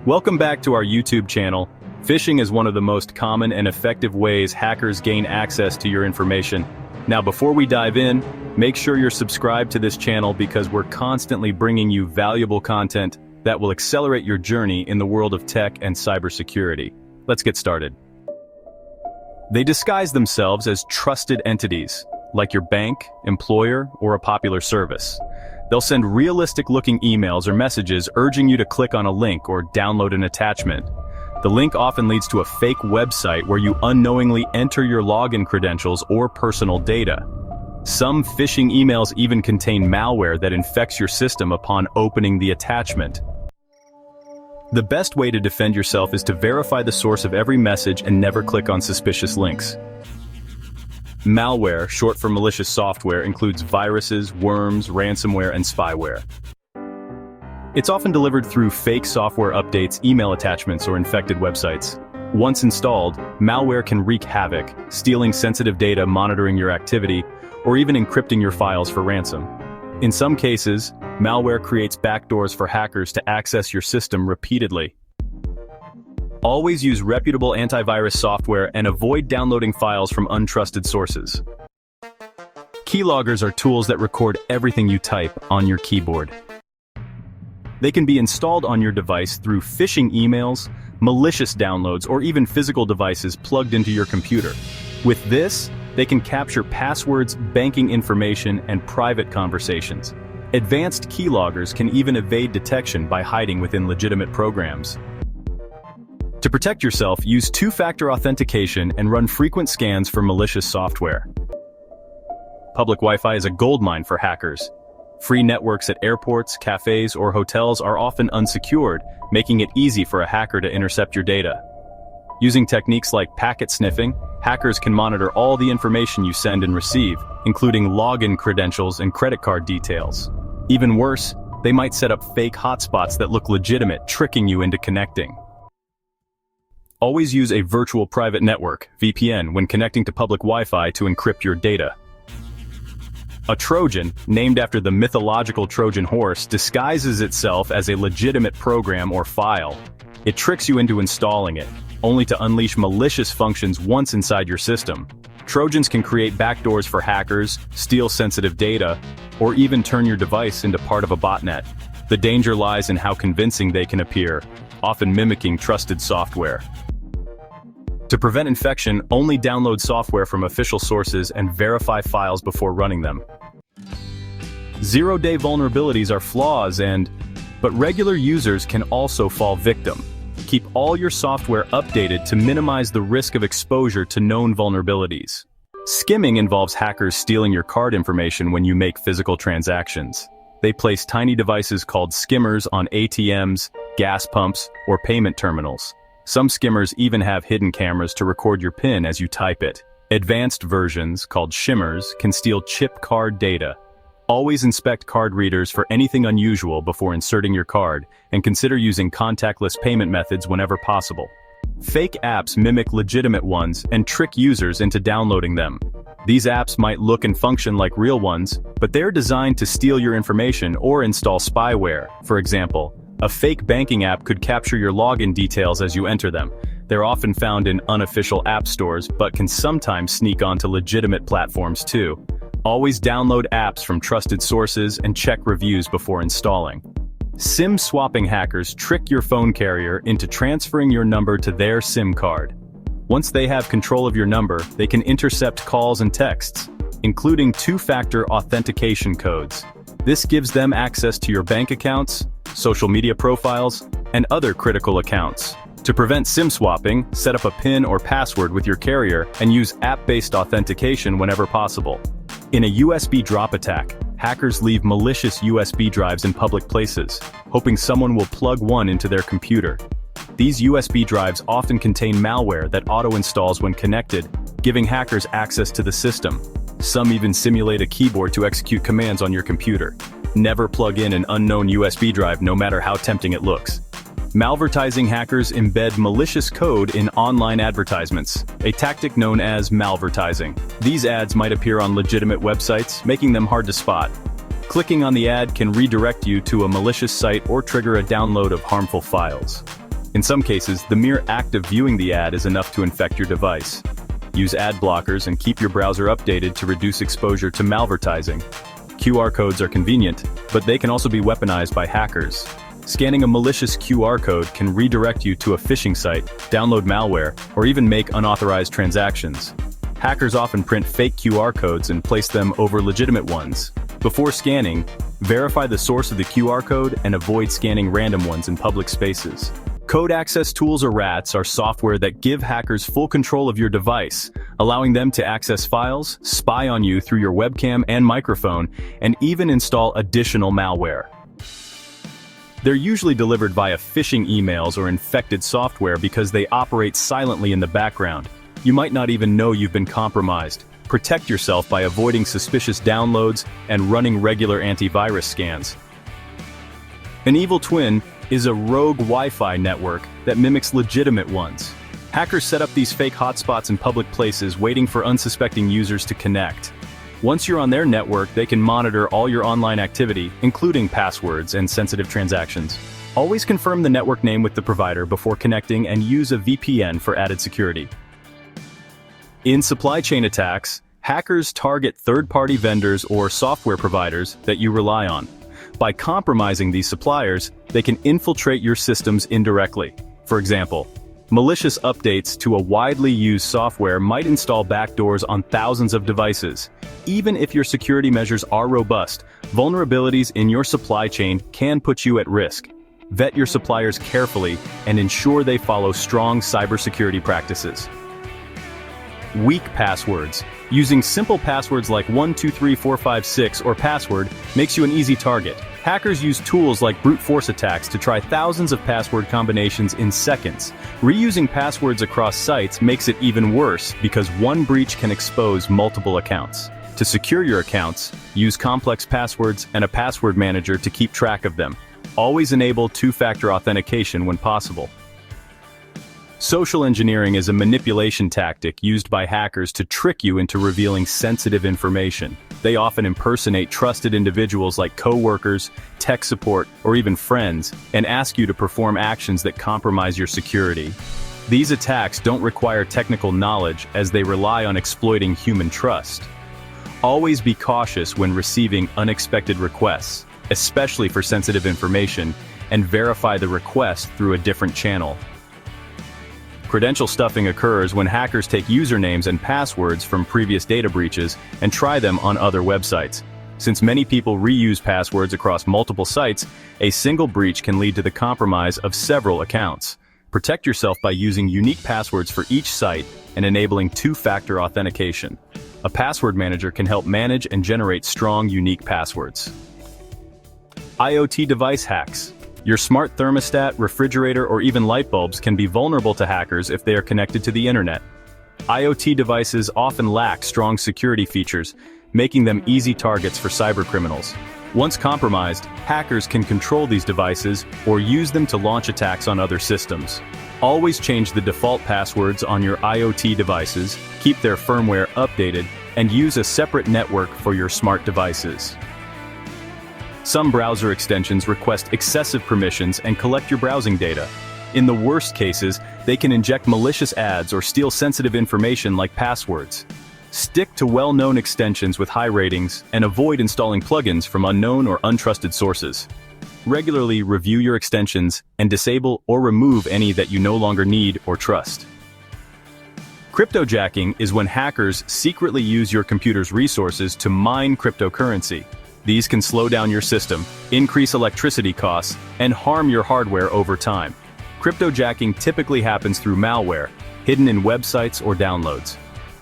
Welcome back to our YouTube channel. Phishing is one of the most common and effective ways hackers gain access to your information. Now, before we dive in, make sure you're subscribed to this channel because we're constantly bringing you valuable content that will accelerate your journey in the world of tech and cybersecurity. Let's get started. They disguise themselves as trusted entities, like your bank, employer, or a popular service. They'll send realistic-looking emails or messages urging you to click on a link or download an attachment. The link often leads to a fake website where you unknowingly enter your login credentials or personal data. Some phishing emails even contain malware that infects your system upon opening the attachment. The best way to defend yourself is to verify the source of every message and never click on suspicious links. Malware, short for malicious software, includes viruses, worms, ransomware, and spyware. It's often delivered through fake software updates, email attachments, or infected websites. Once installed, malware can wreak havoc, stealing sensitive data, monitoring your activity, or even encrypting your files for ransom. In some cases, malware creates backdoors for hackers to access your system repeatedly. Always use reputable antivirus software and avoid downloading files from untrusted sources. Keyloggers are tools that record everything you type on your keyboard. They can be installed on your device through phishing emails, malicious downloads, or even physical devices plugged into your computer. With this, they can capture passwords, banking information, and private conversations. Advanced keyloggers can even evade detection by hiding within legitimate programs. To protect yourself, use two-factor authentication and run frequent scans for malicious software. Public Wi-Fi is a goldmine for hackers. Free networks at airports, cafes, or hotels are often unsecured, making it easy for a hacker to intercept your data. Using techniques like packet sniffing, hackers can monitor all the information you send and receive, including login credentials and credit card details. Even worse, they might set up fake hotspots that look legitimate, tricking you into connecting. Always use a virtual private network, VPN, when connecting to public Wi-Fi to encrypt your data. A Trojan, named after the mythological Trojan horse, disguises itself as a legitimate program or file. It tricks you into installing it, only to unleash malicious functions once inside your system. Trojans can create backdoors for hackers, steal sensitive data, or even turn your device into part of a botnet. The danger lies in how convincing they can appear, often mimicking trusted software. To prevent infection, only download software from official sources and verify files before running them. Zero-day vulnerabilities are flaws but regular users can also fall victim. Keep all your software updated to minimize the risk of exposure to known vulnerabilities. Skimming involves hackers stealing your card information when you make physical transactions. They place tiny devices called skimmers on ATMs, gas pumps, or payment terminals. Some skimmers even have hidden cameras to record your PIN as you type it. Advanced versions, called shimmers, can steal chip card data. Always inspect card readers for anything unusual before inserting your card, and consider using contactless payment methods whenever possible. Fake apps mimic legitimate ones and trick users into downloading them. These apps might look and function like real ones, but they're designed to steal your information or install spyware. For example, a fake banking app could capture your login details as you enter them. They're often found in unofficial app stores, but can sometimes sneak onto legitimate platforms too. Always download apps from trusted sources and check reviews before installing. SimSwapping hackers trick your phone carrier into transferring your number to their SIM card. Once they have control of your number, they can intercept calls and texts, including two-factor authentication codes. This gives them access to your bank accounts, social media profiles, and other critical accounts. To prevent SIM swapping, set up a PIN or password with your carrier and use app-based authentication whenever possible. In a USB drop attack, hackers leave malicious USB drives in public places, hoping someone will plug one into their computer. These USB drives often contain malware that auto-installs when connected, giving hackers access to the system. Some even simulate a keyboard to execute commands on your computer. Never plug in an unknown USB drive, no matter how tempting it looks. Malvertizing hackers embed malicious code in online advertisements, a tactic known as malvertizing. These ads might appear on legitimate websites, making them hard to spot. Clicking on the ad can redirect you to a malicious site or trigger a download of harmful files. In some cases, the mere act of viewing the ad is enough to infect your device. Use ad blockers and keep your browser updated to reduce exposure to malvertizing. QR codes are convenient, but they can also be weaponized by hackers. Scanning a malicious QR code can redirect you to a phishing site, download malware, or even make unauthorized transactions. Hackers often print fake QR codes and place them over legitimate ones. Before scanning, verify the source of the QR code and avoid scanning random ones in public spaces. Code access tools or RATs are software that give hackers full control of your device, allowing them to access files, spy on you through your webcam and microphone, and even install additional malware. They're usually delivered via phishing emails or infected software because they operate silently in the background. You might not even know you've been compromised. Protect yourself by avoiding suspicious downloads and running regular antivirus scans. An evil twin is a rogue Wi-Fi network that mimics legitimate ones. Hackers set up these fake hotspots in public places waiting for unsuspecting users to connect. Once you're on their network, they can monitor all your online activity, including passwords and sensitive transactions. Always confirm the network name with the provider before connecting and use a VPN for added security. In supply chain attacks, hackers target third-party vendors or software providers that you rely on. By compromising these suppliers, they can infiltrate your systems indirectly. For example, malicious updates to a widely used software might install backdoors on thousands of devices. Even if your security measures are robust, vulnerabilities in your supply chain can put you at risk. Vet your suppliers carefully and ensure they follow strong cybersecurity practices. Weak passwords. Using simple passwords like 123456 or password makes you an easy target. Hackers use tools like brute force attacks to try thousands of password combinations in seconds. Reusing passwords across sites makes it even worse because one breach can expose multiple accounts. To secure your accounts, use complex passwords and a password manager to keep track of them. Always enable two-factor authentication when possible. Social engineering is a manipulation tactic used by hackers to trick you into revealing sensitive information. They often impersonate trusted individuals like coworkers, tech support, or even friends, and ask you to perform actions that compromise your security. These attacks don't require technical knowledge as they rely on exploiting human trust. Always be cautious when receiving unexpected requests, especially for sensitive information, and verify the request through a different channel. Credential stuffing occurs when hackers take usernames and passwords from previous data breaches and try them on other websites. Since many people reuse passwords across multiple sites, a single breach can lead to the compromise of several accounts. Protect yourself by using unique passwords for each site and enabling two-factor authentication. A password manager can help manage and generate strong, unique passwords. IoT device hacks. Your smart thermostat, refrigerator, or even light bulbs can be vulnerable to hackers if they are connected to the internet. IoT devices often lack strong security features, making them easy targets for cybercriminals. Once compromised, hackers can control these devices or use them to launch attacks on other systems. Always change the default passwords on your IoT devices, keep their firmware updated, and use a separate network for your smart devices. Some browser extensions request excessive permissions and collect your browsing data. In the worst cases, they can inject malicious ads or steal sensitive information like passwords. Stick to well-known extensions with high ratings and avoid installing plugins from unknown or untrusted sources. Regularly review your extensions and disable or remove any that you no longer need or trust. Cryptojacking is when hackers secretly use your computer's resources to mine cryptocurrency. These can slow down your system, increase electricity costs, and harm your hardware over time. Cryptojacking typically happens through malware, hidden in websites or downloads.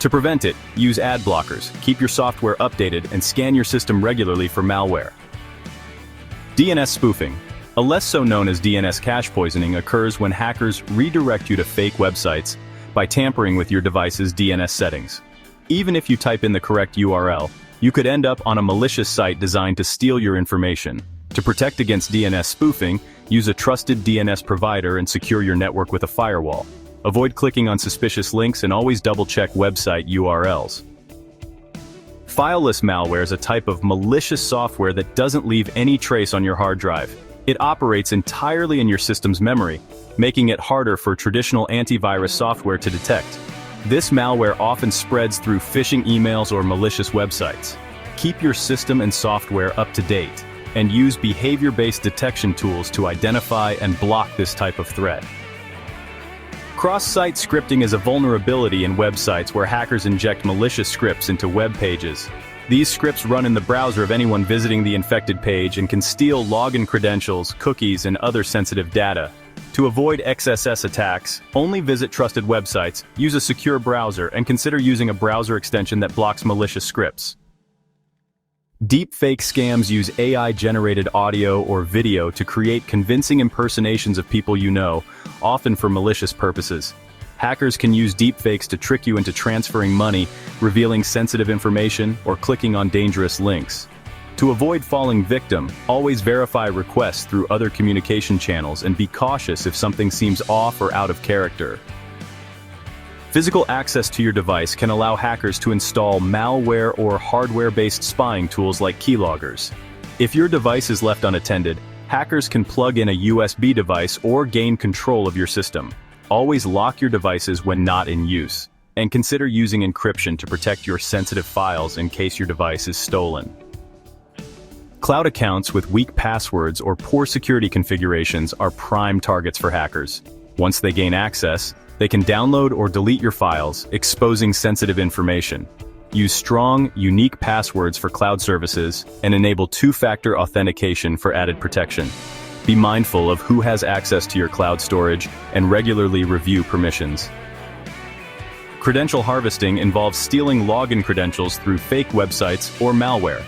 To prevent it, use ad blockers, keep your software updated, and scan your system regularly for malware. DNS spoofing. A less so known as DNS cache poisoning occurs when hackers redirect you to fake websites by tampering with your device's DNS settings. Even if you type in the correct URL, you could end up on a malicious site designed to steal your information. To protect against DNS spoofing, use a trusted DNS provider and secure your network with a firewall. Avoid clicking on suspicious links and always double-check website URLs. Fileless malware is a type of malicious software that doesn't leave any trace on your hard drive. It operates entirely in your system's memory, making it harder for traditional antivirus software to detect. This malware often spreads through phishing emails or malicious websites. Keep your system and software up to date, and use behavior-based detection tools to identify and block this type of threat. Cross-site scripting is a vulnerability in websites where hackers inject malicious scripts into web pages. These scripts run in the browser of anyone visiting the infected page and can steal login credentials, cookies, and other sensitive data. To avoid XSS attacks, only visit trusted websites, use a secure browser, and consider using a browser extension that blocks malicious scripts. Deepfake scams use AI-generated audio or video to create convincing impersonations of people you know, often for malicious purposes. Hackers can use deepfakes to trick you into transferring money, revealing sensitive information, or clicking on dangerous links. To avoid falling victim, always verify requests through other communication channels and be cautious if something seems off or out of character. Physical access to your device can allow hackers to install malware or hardware-based spying tools like Keyloggers. If your device is left unattended, hackers can plug in a USB device or gain control of your system. Always lock your devices when not in use, and consider using encryption to protect your sensitive files in case your device is stolen. Cloud accounts with weak passwords or poor security configurations are prime targets for hackers. Once they gain access, they can download or delete your files, exposing sensitive information. Use strong, unique passwords for cloud services and enable two-factor authentication for added protection. Be mindful of who has access to your cloud storage and regularly review permissions. Credential harvesting involves stealing login credentials through fake websites or malware.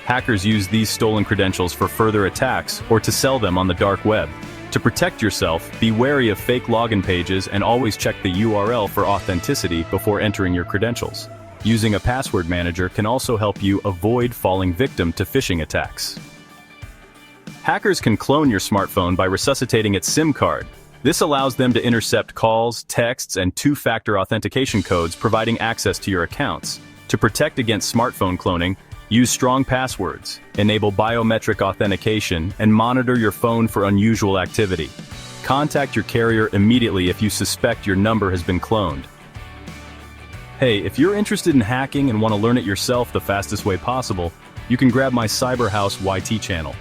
Hackers use these stolen credentials for further attacks or to sell them on the dark web. To protect yourself, be wary of fake login pages and always check the URL for authenticity before entering your credentials. Using a password manager can also help you avoid falling victim to phishing attacks. Hackers can clone your smartphone by resuscitating its SIM card. This allows them to intercept calls, texts, and two-factor authentication codes, providing access to your accounts. To protect against smartphone cloning, use strong passwords, enable biometric authentication, and monitor your phone for unusual activity. Contact your carrier immediately if you suspect your number has been cloned. Hey, if you're interested in hacking and want to learn it yourself the fastest way possible, you can grab my Cyberhouse YT channel.